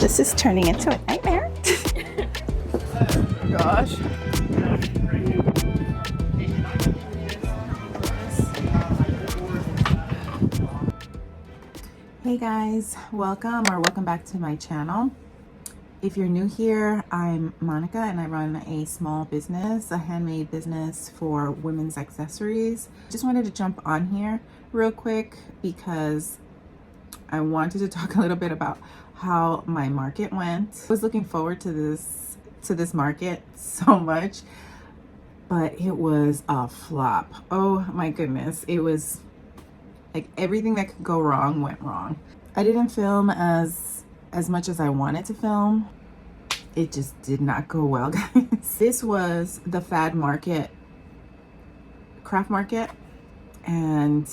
This is turning into a nightmare. Gosh. Hey guys, welcome back to my channel. If you're new here, I'm Monica and I run a small business, a handmade business for women's accessories. Just wanted to jump on here real quick because I wanted to talk a little bit about how my market went. I was looking forward to this market so much, but it was a flop. Oh my goodness. It was like everything that could go wrong went wrong. I didn't film as much as I wanted to film. It just did not go well, guys. This was the Fad Market, craft market, and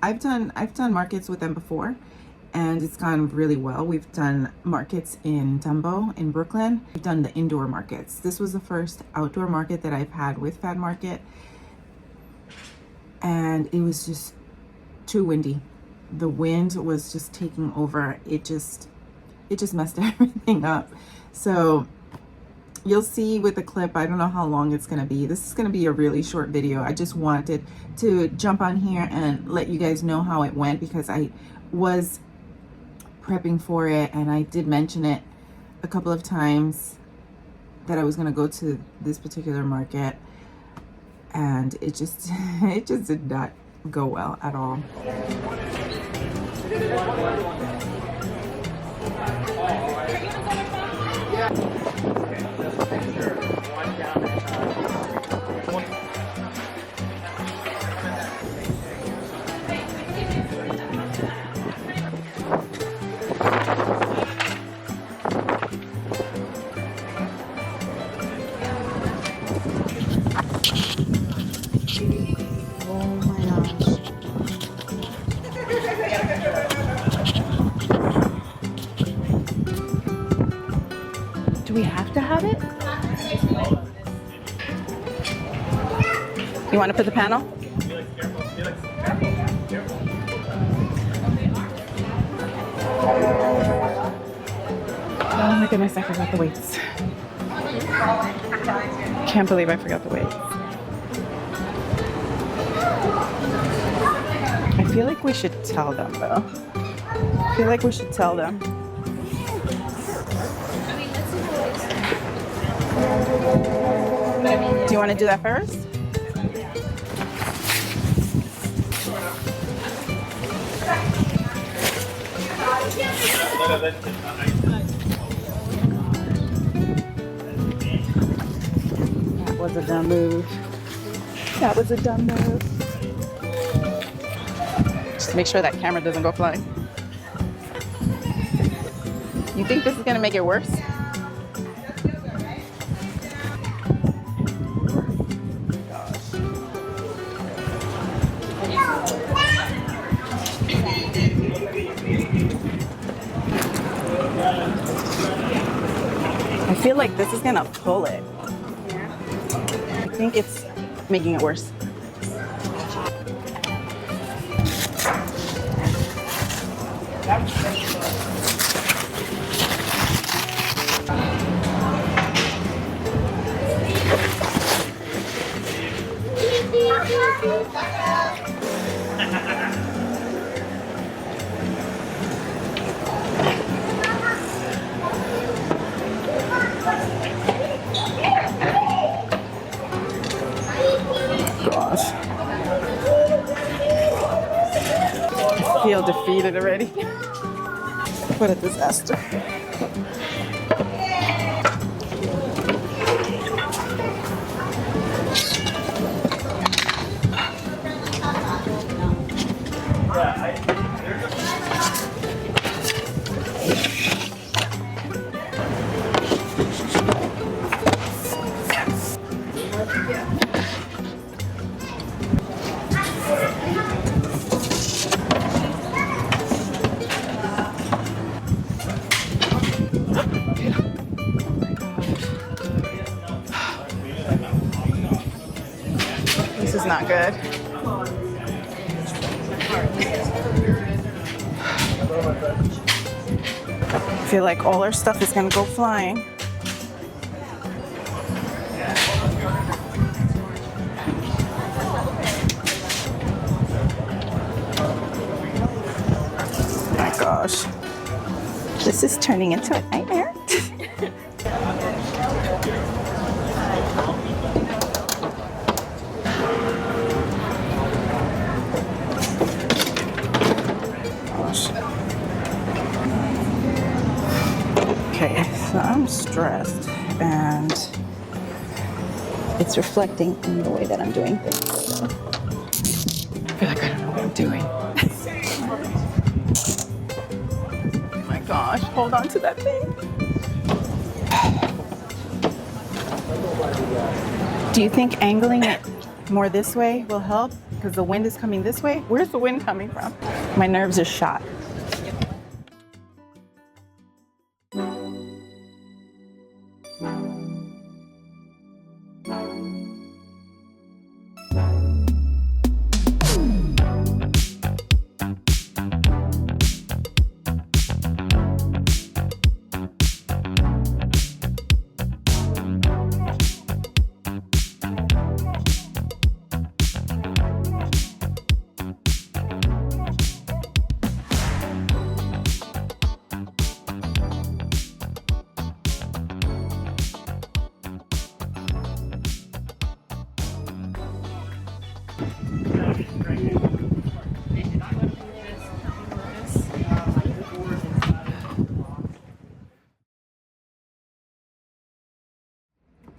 I've done markets with them before and it's gone really well. We've done markets in Dumbo in Brooklyn. We've done the indoor markets. This was the first outdoor market that I've had with Fad Market, and it was just too windy. The wind was just taking over. It just messed everything up. So you'll see with the clip, I don't know how long it's gonna be. This is gonna be a really short video. I just wanted to jump on here and let you guys know how it went because I was prepping for it and I did mention it a couple of times that I was gonna go to this particular market, and it just did not go well at all. Do we have to have it? You want to put the panel? Oh my goodness, I forgot the weights. Can't believe I forgot the weights. I feel like we should tell them though. I feel like we should tell them. Do you want to do that first? That was a dumb move. That was a dumb move. Just make sure that camera doesn't go flying. You think this is going to make it worse? I feel like this is gonna pull it. I think it's making it worse. Gosh. I feel defeated already. What a disaster. This is not good. feel like all our stuff is gonna go flying. Oh my gosh. This is turning into a nightmare. Okay, so I'm stressed and it's reflecting in the way that I'm doing things. So I feel like I don't know what I'm doing. Oh my gosh, hold on to that thing. Do you think angling it more this way will help? Because the wind is coming this way. Where's the wind coming from? My nerves are shot.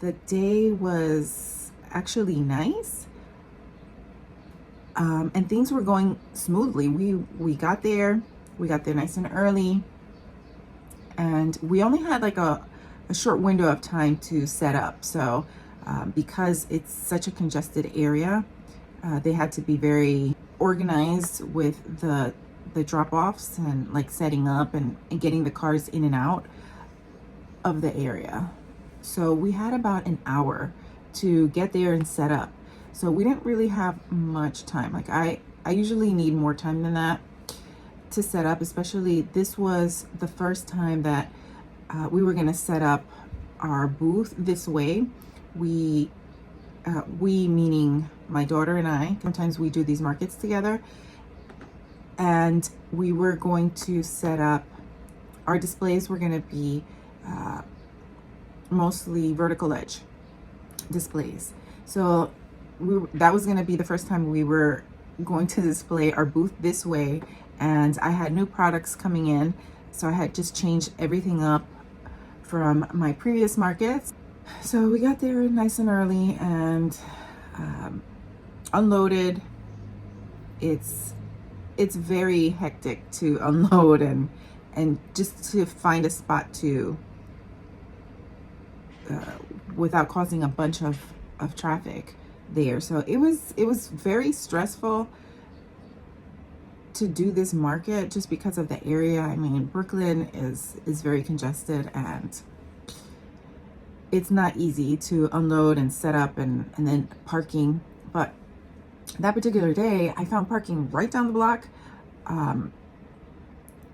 The day was actually nice, and things were going smoothly. We got there nice and early, and we only had like a short window of time to set up. So because it's such a congested area, they had to be very organized with the drop-offs and like setting up and getting the cars in and out of the area. So we had about an hour to get there and set up. So we didn't really have much time. Like I usually need more time than that to set up, especially this was the first time that we were gonna set up our booth this way. We meaning my daughter and I, sometimes we do these markets together, and we were going to set up, our displays were gonna be mostly vertical edge displays. So that was going to be the first time we were going to display our booth this way, and I had new products coming in, so I had just changed everything up from my previous markets. So we got there nice and early and unloaded. It's very hectic to unload and just to find a spot to without causing a bunch of traffic there. So it was very stressful to do this market just because of the area. I mean, Brooklyn is very congested, and it's not easy to unload and set up and then parking. But that particular day, I found parking right down the block.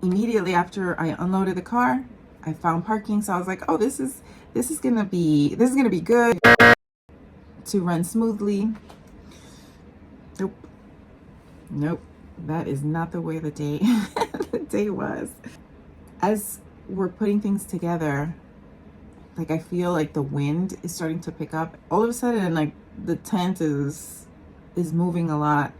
Immediately after I unloaded the car, I found parking. So I was like, oh, this is gonna be good to run smoothly. Nope, that is not the way the day was. As we're putting things together, like I feel like the wind is starting to pick up. All of a sudden, like the tent is moving a lot,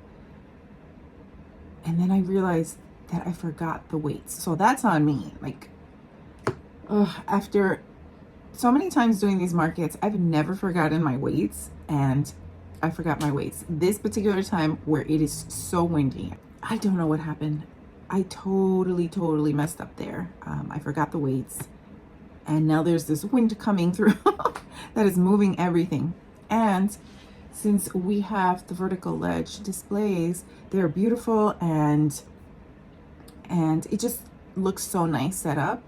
and then I realized that I forgot the weights. So that's on me. Like, after so many times doing these markets, I've never forgotten my weights, and I forgot my weights. This particular time where it is so windy, I don't know what happened. I totally messed up there. I forgot the weights, and now there's this wind coming through that is moving everything. And since we have the vertical ledge displays, they're beautiful, and it just looks so nice set up.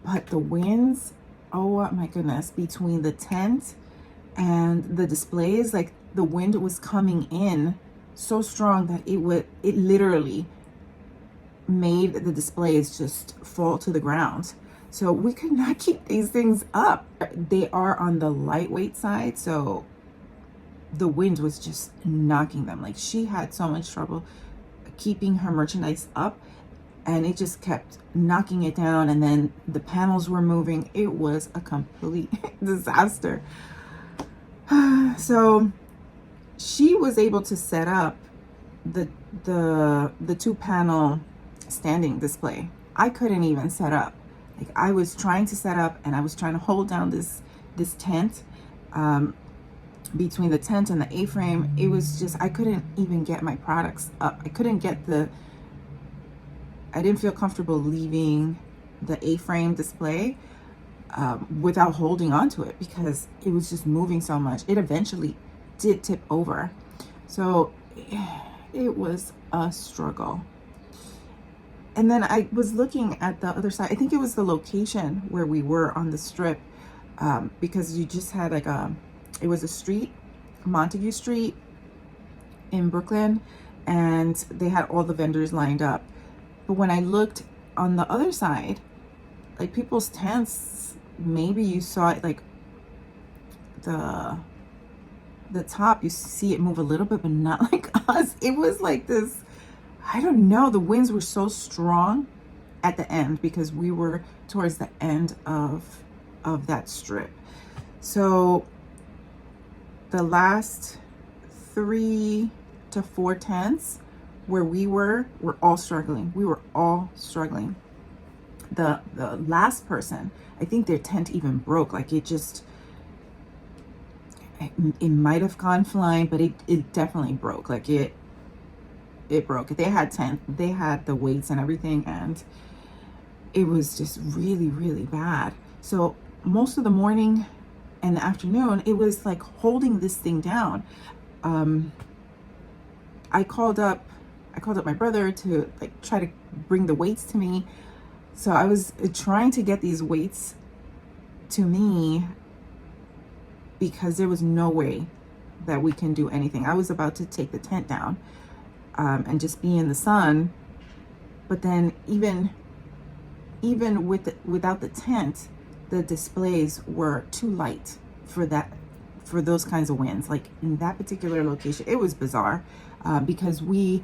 But the winds, oh my goodness, between the tent and the displays, like the wind was coming in so strong that it literally made the displays just fall to the ground. So we could not keep these things up. They are on the lightweight side, so the wind was just knocking them. Like, she had so much trouble keeping her merchandise up, and it just kept knocking it down, and then the panels were moving. It was a complete disaster. So she was able to set up the 2-panel standing display. I couldn't even set up. Like, I was trying to set up, and I was trying to hold down this tent, between the tent and the A-frame. It was just, I couldn't even get my products up. I didn't feel comfortable leaving the A-frame display without holding onto it, because it was just moving so much. It eventually did tip over. So it was a struggle. And then I was looking at the other side. I think it was the location where we were on the strip, because you just had like it was a street, Montague Street in Brooklyn, and they had all the vendors lined up. But when I looked on the other side, like, people's tents, maybe you saw it, like the top, you see it move a little bit, but not like us. It was like this, I don't know, the winds were so strong at the end, because we were towards the end of that strip. So the last 3 to 4 tents where we were all struggling. We were all struggling. The last person, I think their tent even broke. Like, it might have gone flying, but it definitely broke. Like, it broke. They had the weights and everything, and it was just really, really bad. So most of the morning and the afternoon, it was like holding this thing down. I called up my brother to, like, try to bring the weights to me. So I was trying to get these weights to me, because there was no way that we can do anything. I was about to take the tent down and just be in the sun. But then even without the tent, the displays were too light for those kinds of winds. Like, in that particular location, it was bizarre, because we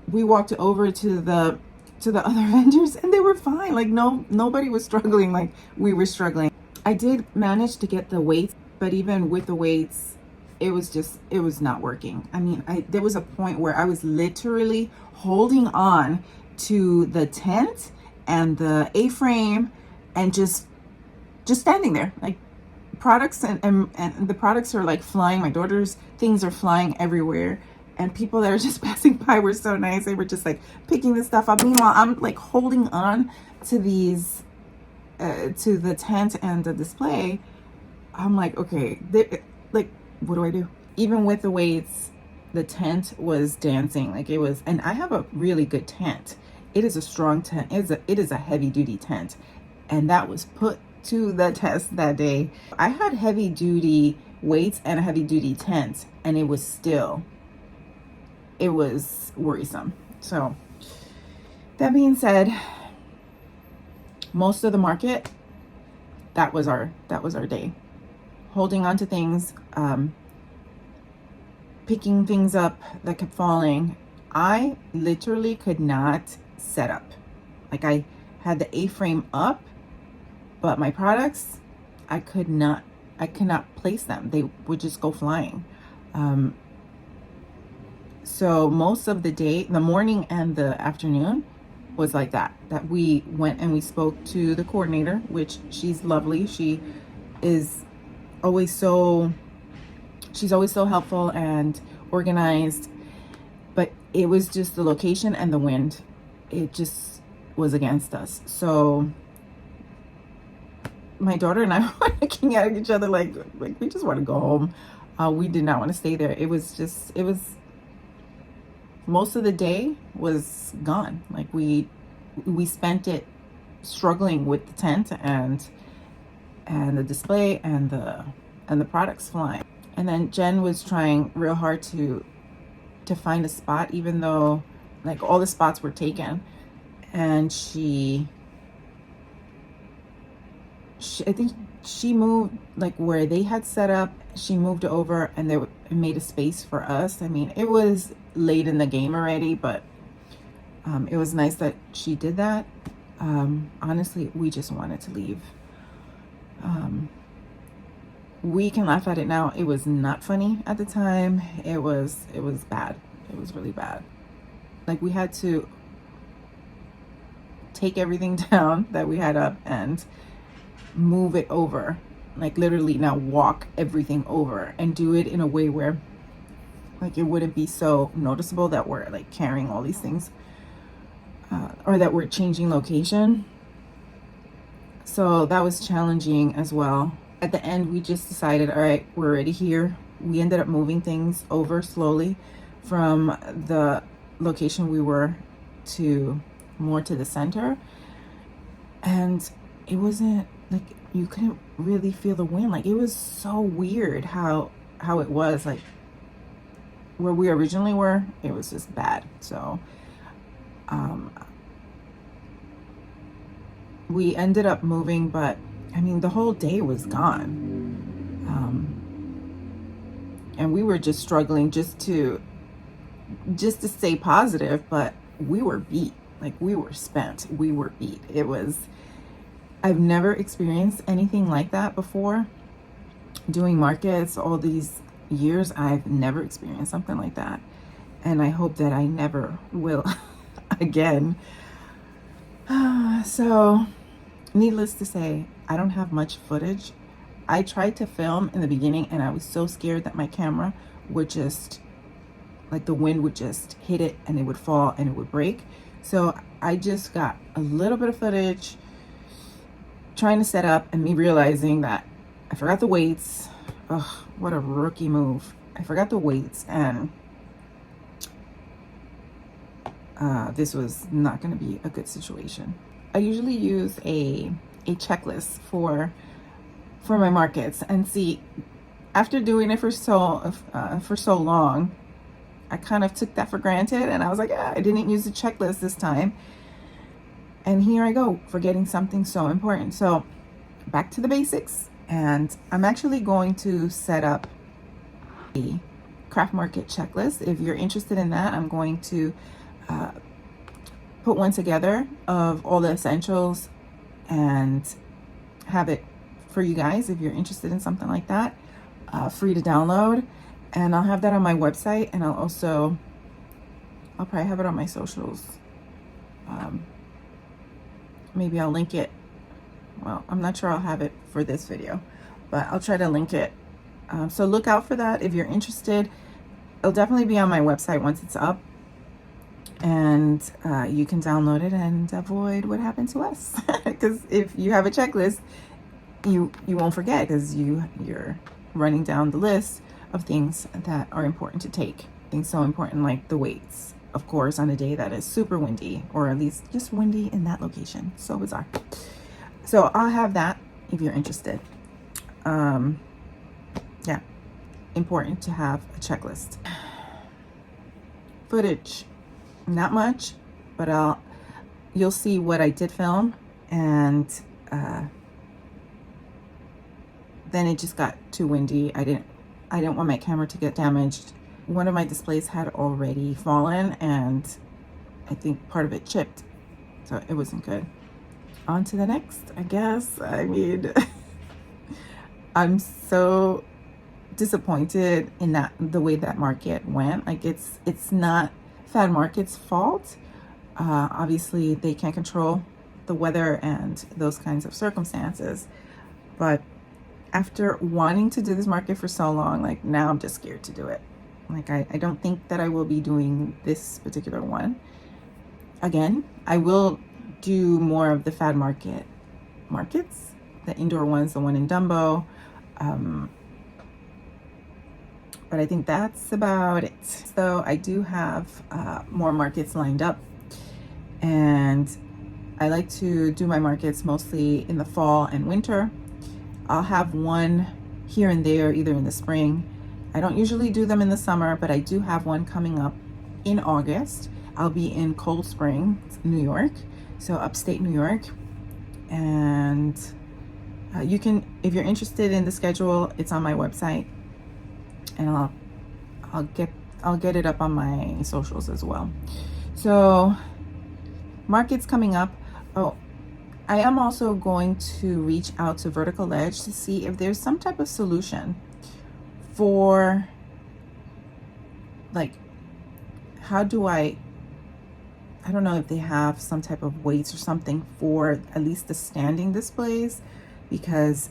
walked over to the other vendors, and they were fine. Like, nobody was struggling like we were struggling. I did manage to get the weights, but even with the weights, it was not working. I mean, there was a point where I was literally holding on to the tent and the A-frame, and just standing there. Like, products and the products are like flying. My daughter's things are flying everywhere, and people that are just passing by were so nice. They were just like picking this stuff up. Meanwhile, I'm like holding on to these to the tent and the display. I'm like, okay, like, what do I do? Even with the weights, the tent was dancing. Like, it was, and I have a really good tent. It is a strong tent. It is a heavy duty tent, and that was put to the test that day. I had heavy duty weights and a heavy duty tent, and it was worrisome. So that being said, most of the market, that was our day. Holding on to things, picking things up that kept falling. I literally could not set up. Like, I had the A-frame up, but my products, I could not place them. They would just go flying. So most of the day, the morning and the afternoon, was like that we went and we spoke to the coordinator, which she's lovely. She's always so helpful and organized, but it was just the location and the wind. It just was against us. So my daughter and I were looking at each other like we just want to go home. We did not want to stay there. It was most of the day was gone. Like, we spent it struggling with the tent and the display and the products flying. And then Jen was trying real hard to find a spot, even though like all the spots were taken. And I think she moved, like where they had set up, she moved over and they made a space for us. I mean, it was late in the game already, but it was nice that she did that. Honestly, we just wanted to leave. We can laugh at it now. It was not funny at the time. It was bad. It was really bad. Like, we had to take everything down that we had up and move it over, like literally now walk everything over and do it in a way where like it wouldn't be so noticeable that we're like carrying all these things, or that we're changing location. So that was challenging as well. At the end, we just decided, all right, we're already here. We ended up moving things over slowly from the location we were to more to the center, and it wasn't like, you couldn't really feel the wind. Like, it was so weird how it was, like where we originally were, it was just bad. So we ended up moving, but I mean, the whole day was gone. And we were just struggling just to stay positive, but we were beat. Like, we were spent, we were beat. It was, I've never experienced anything like that before. Doing markets all these years, I've never experienced something like that. And I hope that I never will again. So, needless to say, I don't have much footage. I tried to film in the beginning and I was so scared that my camera would just, like the wind would just hit it and it would fall and it would break. So I just got a little bit of footage trying to set up, and me realizing that I forgot the weights. Ugh, what a rookie move. I forgot the weights, and this was not going to be a good situation. I usually use a checklist for my markets, and see, after doing it for so long, I kind of took that for granted, and I was like, I didn't use the checklist this time. And here I go, forgetting something so important. So back to the basics. And I'm actually going to set up a craft market checklist. If you're interested in that, I'm going to put one together of all the essentials and have it for you guys if you're interested in something like that. Free to download. And I'll have that on my website, and I'll probably have it on my socials. Maybe I'll link it. Well, I'm not sure I'll have it for this video, but I'll try to link it. So look out for that if you're interested. It'll definitely be on my website once it's up, and you can download it and avoid what happened to us. Because if you have a checklist, you won't forget, because you're running down the list of things that are important to take. Things so important like the weights, of course, on a day that is super windy, or at least just windy in that location. So bizarre. So I'll have that if you're interested. Yeah, important to have a checklist. Footage, not much, but you'll see what I did film, and then it just got too windy. I didn't want my camera to get damaged. One of my displays had already fallen, and I think part of it chipped, so it wasn't good. On to the next, I guess. I mean, I'm so disappointed in the way that market went. Like, it's not Fad Market's fault. Obviously, they can't control the weather and those kinds of circumstances, but after wanting to do this market for so long, like, now I'm just scared to do it. Like, I don't think that I will be doing this particular one again. I will do more of the Fad markets, the indoor ones, the one in Dumbo. But I think that's about it. So I do have more markets lined up, and I like to do my markets mostly in the fall and winter. I'll have one here and there, either in the spring. I don't usually do them in the summer, but I do have one coming up in August, I'll be in Cold Spring, New York, so upstate New York. And you can, if you're interested in the schedule, it's on my website, and I'll get it up on my socials as well. So markets coming up. Oh, I am also going to reach out to Vertical Ledge to see if there's some type of solution for, like, how do I don't know if they have some type of weights or something for at least the standing displays, because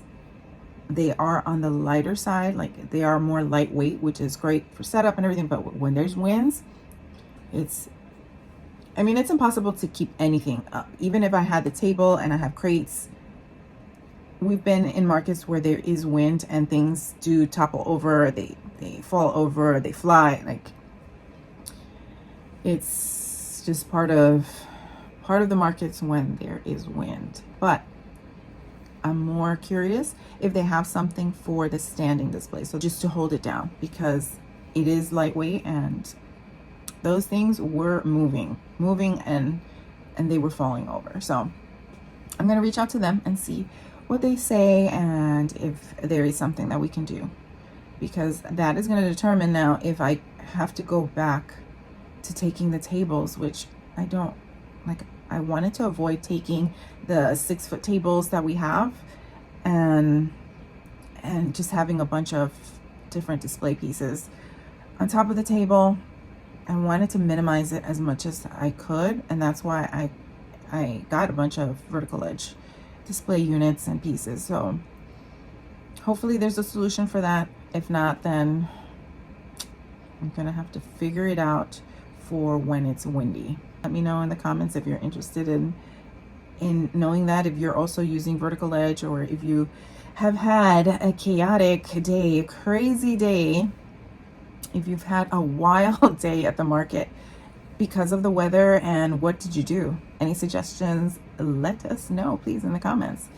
they are on the lighter side, like they are more lightweight, which is great for setup and everything. But when there's winds, it's impossible to keep anything up. Even if I had the table and I have crates, we've been in markets where there is wind and things do topple over, they fall over, they fly. Like, it's just part of the markets when there is wind. But I'm more curious if they have something for the standing display, so just to hold it down, because it is lightweight and those things were moving and they were falling over. So I'm going to reach out to them and see what they say, and if there is something that we can do, because that is going to determine now if I have to go back to taking the tables, which I don't like. I wanted to avoid taking the 6-foot tables that we have and just having a bunch of different display pieces on top of the table. I wanted to minimize it as much as I could, and that's why I got a bunch of Vertical Edge display units and pieces. So hopefully there's a solution for that. If not, then I'm gonna have to figure it out for when it's windy. Let me know in the comments if you're interested in knowing that, if you're also using Vertical Edge, or if you have had a chaotic day, a crazy day, if you've had a wild day at the market because of the weather, and what did you do? Any suggestions? Let us know, please, in the comments.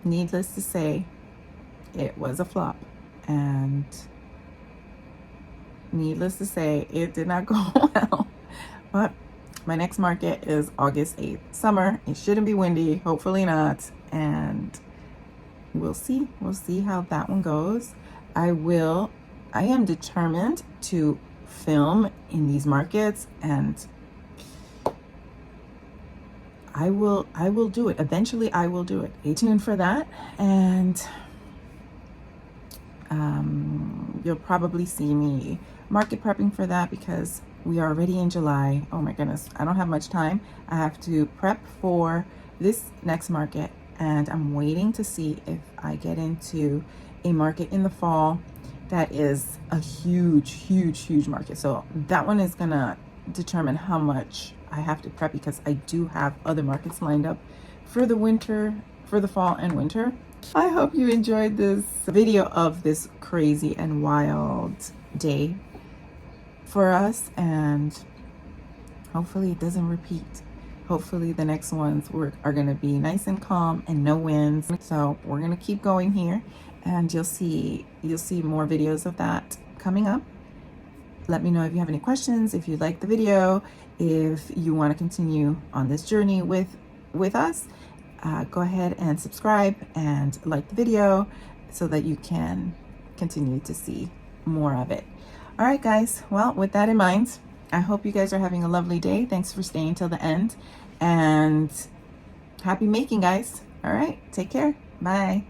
Needless to say, it was a flop, and needless to say, it did not go well. But my next market is August 8th. Summer, it shouldn't be windy, hopefully not, and we'll see how that one goes. I am determined to film in these markets, and I will do it. Eventually I will do it. Stay tuned for that, and you'll probably see me market prepping for that, because we are already in July. Oh my goodness, I don't have much time. I have to prep for this next market, and I'm waiting to see if I get into a market in the fall that is a huge market. So that one is gonna determine how much I have to prep, because I do have other markets lined up for the winter, for the fall and winter. I hope you enjoyed this video of this crazy and wild day for us, and hopefully it doesn't repeat. Hopefully the next ones are going to be nice and calm and no winds. So we're going to keep going here, and you'll see more videos of that coming up. Let me know if you have any questions, if you like the video, if you want to continue on this journey with us. Go ahead and subscribe and like the video so that you can continue to see more of it. All right, guys. Well, with that in mind, I hope you guys are having a lovely day. Thanks for staying till the end, and happy making, guys. All right, take care. Bye.